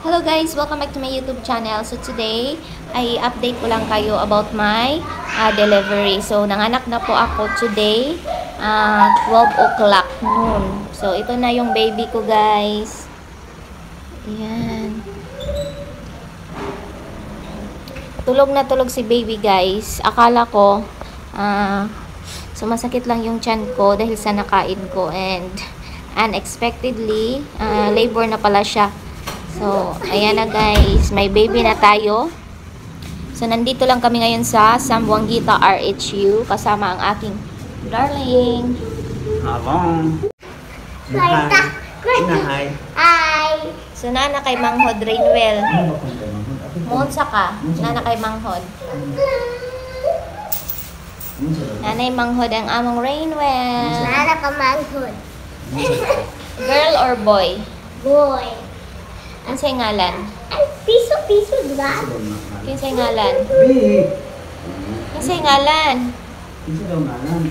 Hello guys! Welcome back to my YouTube channel. So today, ay update ko lang kayo about my delivery. So nanganak na po ako today, 12 o'clock noon. So ito na yung baby ko guys. Ayan. Tulog na tulog si baby guys. Akala ko, sumasakit lang yung tiyan ko dahil sa nakain ko. And unexpectedly, labor na pala siya. So, ayan na guys. May baby na tayo. So, nandito lang kami ngayon sa Zamboanguita RHU. Kasama ang aking darling. Abang. Hi. Hi. So, nana kay Manghod Rainwell. Monsa ka. Nana kay Manghod. Nanay Manghod ang among Rainwell. Nana ka manghod. Girl or boy? Boy. Ang say ngalan? Ay, piso-piso, diba? Kinsay ngalan? Bi. Kinsay ngalan? Isa daw ngalan.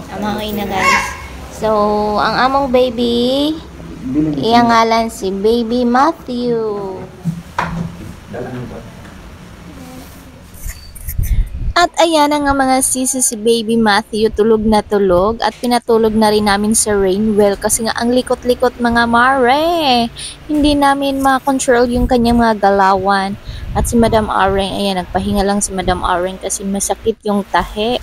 Amangoy na guys. So, ang among baby, iyang ngalan si Baby Matthew. At ayan na nga mga sisi si Baby Matthew, tulog na tulog at pinatulog na rin namin sa Rainwell kasi nga ang likot-likot mga mare. Hindi namin ma-control yung kanyang mga galawan. At si Madam Areng, ayan, nagpahinga lang si Madam Areng kasi masakit yung tahe.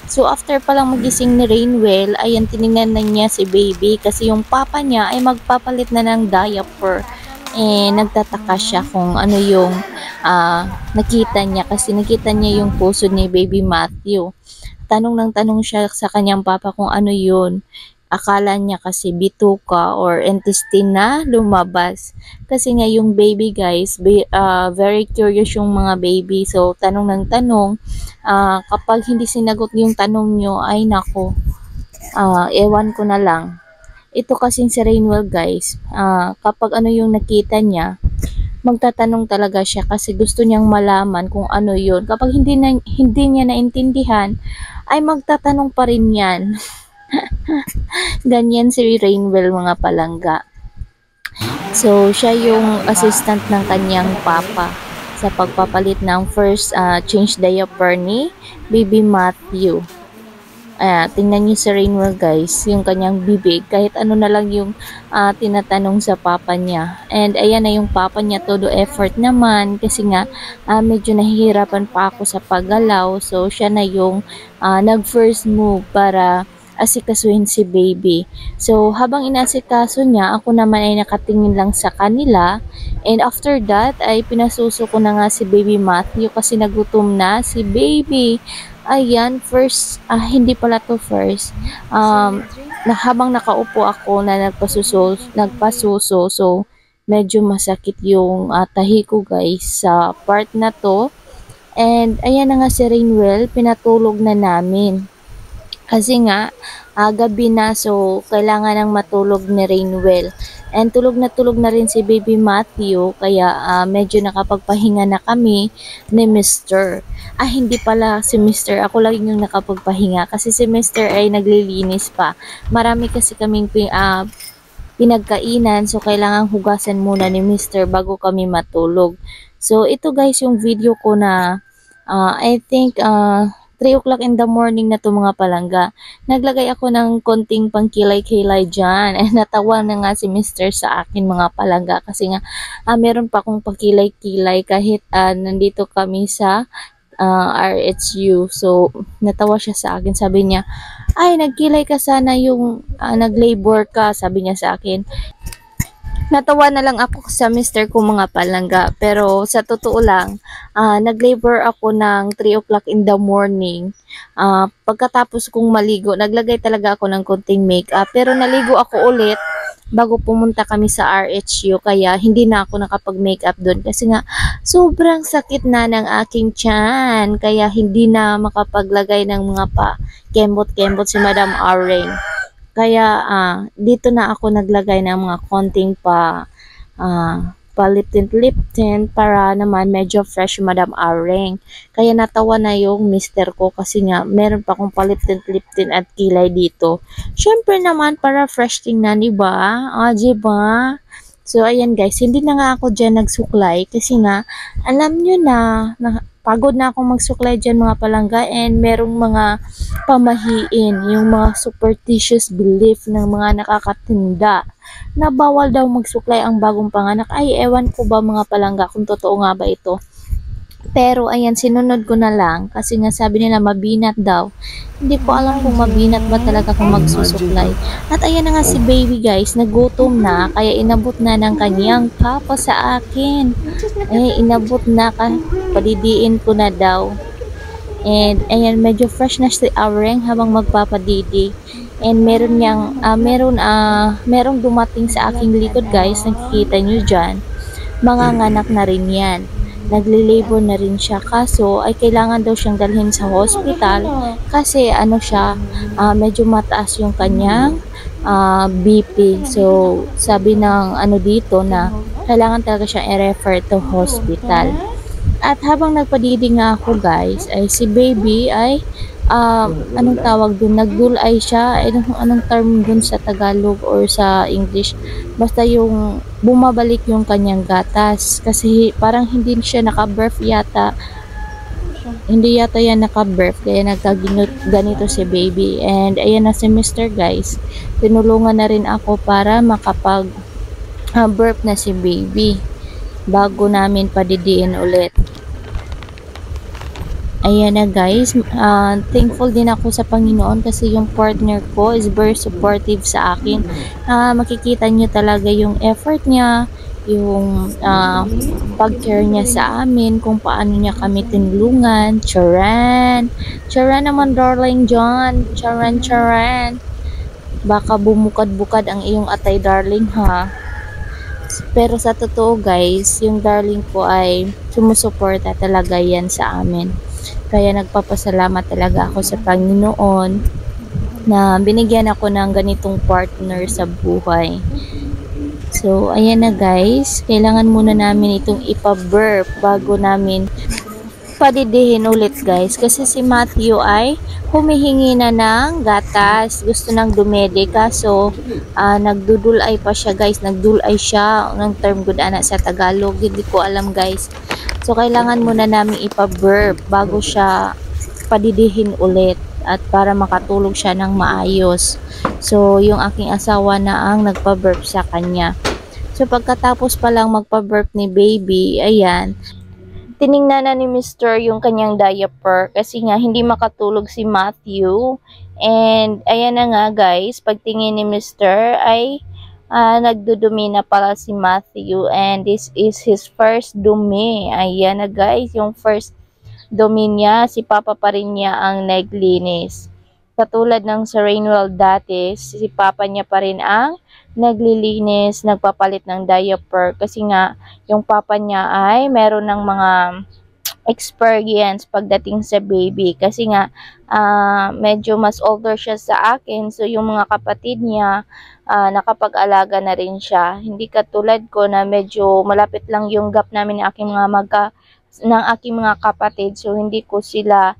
So after palang magising ni Rainwell, ayan, tinignan na niya si Baby kasi yung papa niya ay magpapalit na ng diaper. Nagtataka siya kung ano yung nakita niya kasi nakita niya yung puso ni Baby Matthew. Tanong ng tanong siya sa kanyang papa kung ano yun. Akala niya kasi bituka or intestine na lumabas. Kasi nga yung baby guys, very curious yung mga baby. So tanong ng tanong, kapag hindi sinagot yung tanong nyo, ay nako, ewan ko na lang. Ito kasing si Rainwell guys, kapag ano yung nakita niya, magtatanong talaga siya kasi gusto niyang malaman kung ano yun. Kapag hindi niya naintindihan, ay magtatanong pa rin yan. Ganyan si Rainwell mga palangga. So, siya yung assistant ng kanyang papa sa pagpapalit ng first change diaper ni Baby Matthew. Tingnan niyo si Rainwell guys, yung kanyang bibig, kahit ano na lang yung tinatanong sa papa niya. And ayan na yung papa niya, todo effort naman kasi nga medyo nahihirapan pa ako sa paggalaw. So siya na yung nag first move para asikasuhin si Baby. So habang inaasikaso niya, ako naman ay nakatingin lang sa kanila. And after that ay pinasuso ko na nga si Baby Matthew kasi nagutom na si Baby. Ayan, first, hindi pala to first. Habang nakaupo ako na nagpasuso, so medyo masakit yung tahi ko guys sa part na to. And ayan na nga si Rainwell, pinatulog na namin. Kasi nga, gabi na, so kailangan ng matulog ni Rainwell. And tulog na rin si Baby Matthew, kaya medyo nakapagpahinga na kami ni Mr. Hindi pala si Mr. Ako lang yung nakapagpahinga kasi si Mr. ay naglilinis pa. Marami kasi kaming pinagkainan, so kailangan hugasan muna ni Mr. bago kami matulog. So ito guys yung video ko na I think 3 o'clock in the morning na to mga palangga. Naglagay ako ng konting pangkilay-kilay dyan. Natawa na nga si Mr. sa akin mga palangga. Kasi nga, meron pa akong pangkilay-kilay kahit nandito kami sa RHU. So, natawa siya sa akin. Sabi niya, ay, nagkilay ka sana yung nag-labor ka. Sabi niya sa akin. Natawa na lang ako sa Mr. ko mga palangga. Pero sa totoo lang, nag-labor ako ng 3 o'clock in the morning. Pagkatapos kong maligo, naglagay talaga ako ng konting makeup. Pero naligo ako ulit bago pumunta kami sa RHU. Kaya hindi na ako nakapag-makeup doon. Kasi nga, sobrang sakit na ng aking tiyan. Kaya hindi na makapaglagay ng mga kembot-kembot si Madam Areng. Kaya dito na ako naglagay ng mga konting paliptin-liptin para naman medyo fresh Madam Areng. Kaya natawa na yung mister ko kasi nga meron pa akong paliptin-liptin at kilay dito. Syempre naman para fresh tingnan, diba? Diba? So, ayan guys, hindi na nga ako dyan nagsuklay kasi nga, alam nyo na pagod na akong magsuklay dyan mga palangga and merong mga pamahiin, yung mga superstitious belief ng mga nakakatinda na bawal daw magsuklay ang bagong panganak. Ay, ewan ko ba mga palangga kung totoo nga ba ito. Pero ayan, sinunod ko na lang kasi nga sabi nila mabinat daw. Hindi ko alam kung mabinat ba talaga kung magsusuklay. At ayan na nga si baby guys, nagutom na kaya inabot na ng kanyang papa sa akin. Inabot na padidiin ko na daw. And ayan, medyo fresh na si Areng habang magpapadidi. And merong dumating sa aking likod guys, nakikita nyo dyan. Manganganak na rin yan. Nagle-labor na rin siya kaso ay kailangan daw siyang dalhin sa hospital kasi medyo mataas yung kanyang BP. So sabi ng dito na kailangan talaga siyang i-refer to hospital. At habang nagpadidi nga ako guys ay si baby ay anong tawag dun, nagdulay siya, anong term dun sa Tagalog or sa English, basta yung bumabalik yung kanyang gatas kasi parang hindi siya naka-birth yata, hindi yata yan naka-birth kaya ganito si baby. And ayan na si Mr. guys, tinulungan na rin ako para makapag birth na si baby bago namin padidiin ulit. Ayan na guys, thankful din ako sa Panginoon kasi yung partner ko is very supportive sa akin. Makikita nyo talaga yung effort niya, yung pag-care niya sa amin, kung paano niya kami tinulungan. Charan! Charan naman darling John! Charan, charan! Baka bumukad-bukad ang iyong atay darling ha. Pero sa totoo guys, yung darling ko ay sumusuporta talaga yan sa amin. Kaya nagpapasalamat talaga ako sa Panginoon na binigyan ako ng ganitong partner sa buhay. So, ayan na guys. Kailangan muna namin itong ipa-burp bago namin padidihin ulit guys. Kasi si Matthew ay humihingi na ng gatas. Gusto nang dumede kaso nagdudulay pa siya guys. Nagdulay siya. Ang term good ana sa Tagalog. Hindi ko alam guys. So, kailangan muna namin ipa-burp bago siya padidihin ulit at para makatulog siya ng maayos. So, yung aking asawa na ang nagpa-burp sa kanya. So, pagkatapos pa lang magpa-burp ni baby, ayan, tiningnan na ni Mr. yung kanyang diaper kasi nga hindi makatulog si Matthew. And, ayan na nga guys, pagtingin ni Mr. ay nagdudumi na pala si Matthew and this is his first dumi. Ayan na guys, yung first dumi niya, si Papa pa rin niya ang naglinis. Katulad ng sa Rainwell dati, si Papa niya pa rin ang naglilinis, nagpapalit ng diaper kasi nga yung Papa niya ay meron ng mga experience pagdating sa baby kasi nga medyo mas older siya sa akin, so yung mga kapatid niya nakapag-alaga na rin siya. Hindi katulad ko na medyo malapit lang yung gap namin ng aking mga kapatid, so hindi ko sila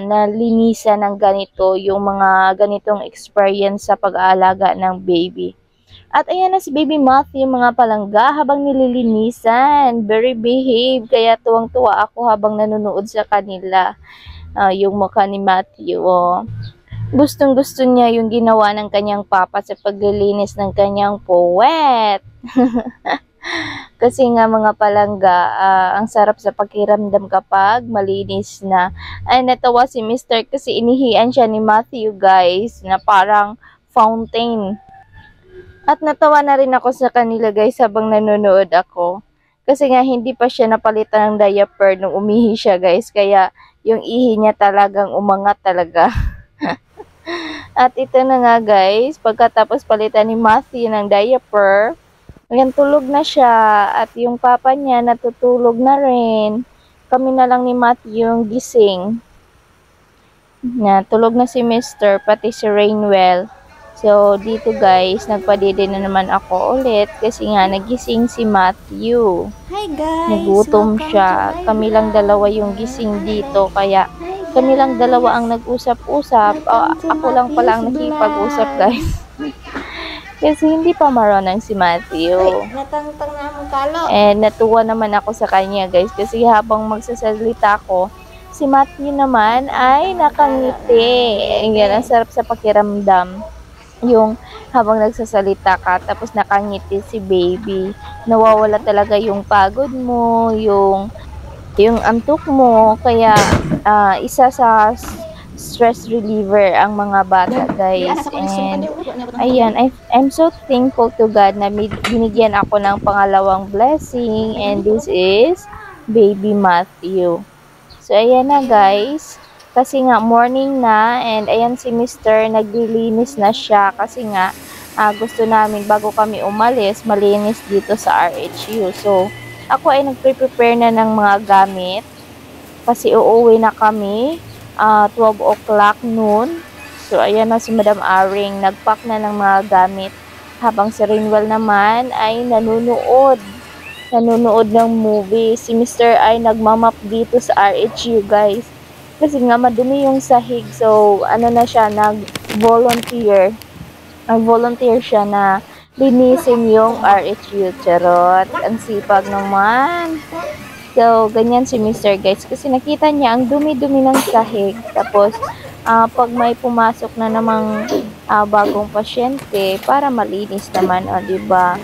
nalinisan ng ganito, yung mga ganitong experience sa pag-aalaga ng baby. At ayan na si baby Matthew mga palangga habang nililinisan. Very behave. Kaya tuwang-tuwa ako habang nanonood sa kanila. Yung mukha ni Matthew. Gustong-gusto niya yung ginawa ng kanyang papa sa paglilinis ng kanyang puwet. Kasi nga mga palangga, ang sarap sa pakiramdam kapag malinis na. Ay, natawa si Mr. kasi inihian siya ni Matthew guys na parang fountain. At natawa na rin ako sa kanila guys habang nanonood ako. Kasi nga hindi pa siya napalitan ng diaper nung umihi siya guys. Kaya yung ihi niya talagang umangat talaga. At ito na nga guys, pagkatapos palitan ni Matthew ng diaper, ayan, tulog na siya. At yung papa niya natutulog na rin. Kami na lang ni Matthew yung gising. Tulog na si Mr. pati si Rainwell. So, dito guys, nagpadede na naman ako ulit kasi nga nagising si Matthew. Hi guys! Nagutom Welcome siya. to my Kami lang vlog. dalawa yung gising dito, kaya kami lang dalawa ang nag-usap-usap. Welcome to Ako lang pala ang Matthew's nakipag-usap, vlog. guys. Kasi hindi pa marunong si Matthew. Natangtang na mong kalo. And natuwa naman ako sa kanya, guys, kasi habang magsasalita ko, si Matthew naman ay nakangiti. Yan, ang sarap sa pakiramdam. Yung habang nagsasalita ka, tapos nakangiti si baby. Nawawala talaga yung pagod mo, yung antok mo. Kaya, isa sa stress reliever ang mga bata, guys. And ayan, I'm so thankful to God na binigyan ako ng pangalawang blessing, and this is baby Matthew. So ayan na guys, kasi nga morning na, and ayan si Mr. naglilinis na siya kasi nga gusto namin bago kami umalis malinis dito sa RHU. So ako ay nagpre-prepare na ng mga gamit kasi uuwi na kami 12 o'clock noon. So, ayan na si Madam Aring. Nagpack na ng mga gamit. Habang si Rinwell naman ay nanonood ng movie. Si Mr. ay nagmamap dito sa RHU, guys. Kasi nga madumi yung sahig. So, ano na siya, nag-volunteer. Nag-volunteer siya na linisin yung RHU. Charot. Ang sipag naman. So, ganyan si Mr. guys. Kasi nakita niya ang dumi-dumi ng sahig. Tapos, pag may pumasok na namang bagong pasyente, para malinis naman, diba?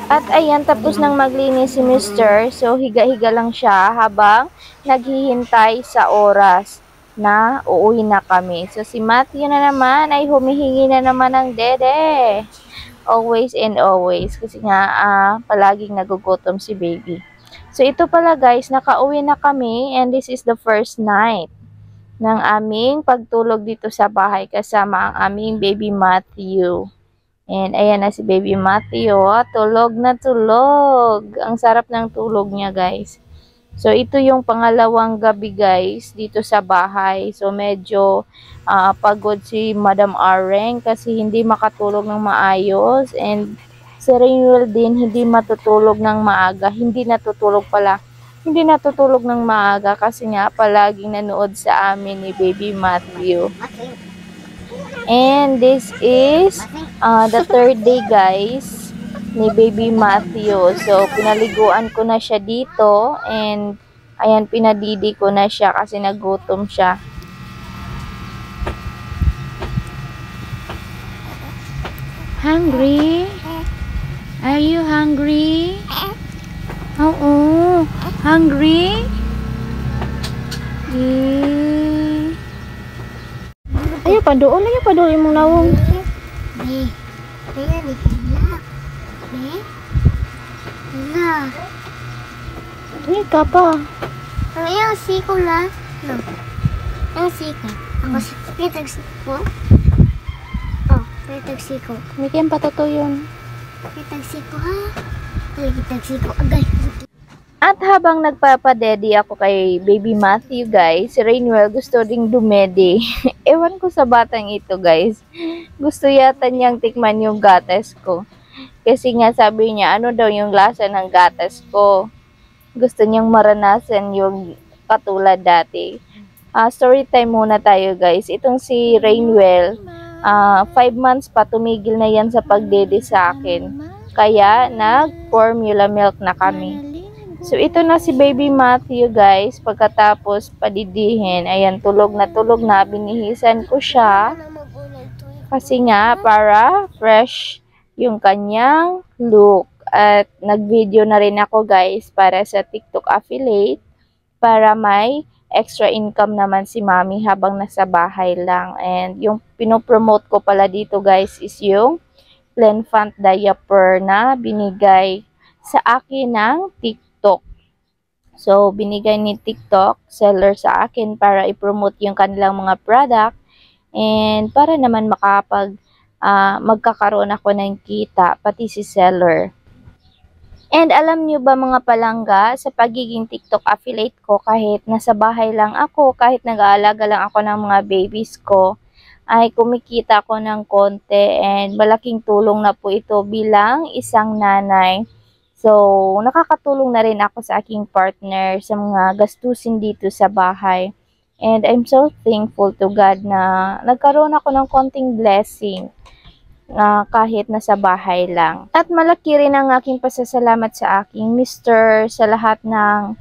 At ayan, tapos nang maglinis si Mr. So, higa-higa lang siya habang naghihintay sa oras na uuwi na kami. So, si Matthew na naman ay humihingi na naman ng dede. Always and always. Kasi nga, palaging nagugutom si baby. So, ito pala guys, nakauwi na kami, and this is the first night ng aming pagtulog dito sa bahay kasama ang aming baby Matthew. And ayan na si baby Matthew, tulog na tulog. Ang sarap ng tulog niya guys. So, ito yung pangalawang gabi guys dito sa bahay. So, medyo pagod si Madam Areng kasi hindi makatulog ng maayos, and si Rainwell din hindi matutulog ng maaga. Hindi natutulog ng maaga kasi nga palaging nanood sa amin ni baby Matthew. And this is the third day guys ni baby Matthew. So, pinaliguan ko na siya dito, and ayan, pinadidi ko na siya kasi nagutom siya. Hungry? Are you hungry? Oo. Hungry? Ayo padoon imong lawong. Ini kapa? Ang siko la. No. Ang siko. Ako si Peter Siko. Oh, Peter Siko. Mikian patutuyon. Peter Siko ha. Peter Siko agay. At habang nagpapadedi ako kay baby Matthew guys, si Rainwell gusto ding dumedi. Ewan ko sa batang ito guys. Gusto yata niyang tikman yung gatas ko. Kasi nga sabi niya, ano daw yung lasa ng gatas ko. Gusto niyang maranasan yung katulad dati. Story time muna tayo guys. Itong si Rainwell, 5 months pa tumigil na yan sa pagdede sa akin. Kaya nag-formula milk na kami. So, ito na si baby Matthew guys. Pagkatapos padidihin, ayan, tulog na. Binihisan ko siya. Kasi nga, para fresh yung kanyang look. At nag-video na rin ako guys para sa TikTok affiliate. Para may extra income naman si mami habang nasa bahay lang. And yung pinopromote ko pala dito guys is yung Plenfant diaper na binigay sa akin ng TikTok. So, binigay ni TikTok seller sa akin para i-promote yung kanilang mga product, and para naman magkakaroon ako ng kita, pati si seller. And alam nyo ba mga palangga, sa pagiging TikTok affiliate ko, kahit nasa bahay lang ako, kahit nag-aalaga lang ako ng mga babies ko, ay kumikita ako ng konti and malaking tulong na po ito bilang isang nanay. So, nakakatulong na rin ako sa aking partner sa mga gastusin dito sa bahay. And I'm so thankful to God na nagkaroon ako ng konting blessing kahit nasa bahay lang. At malaki rin ang aking pasasalamat sa aking mister sa lahat ng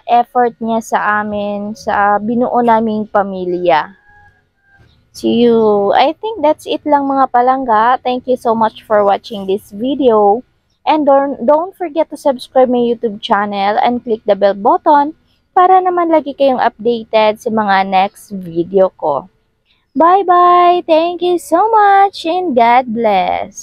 effort niya sa amin, sa binuo naming pamilya. See you. I think that's it lang mga palangga. Thank you so much for watching this video. And don't forget to subscribe my YouTube channel and click the bell button para naman lagi kayong updated sa mga next video ko. Bye-bye! Thank you so much and God bless!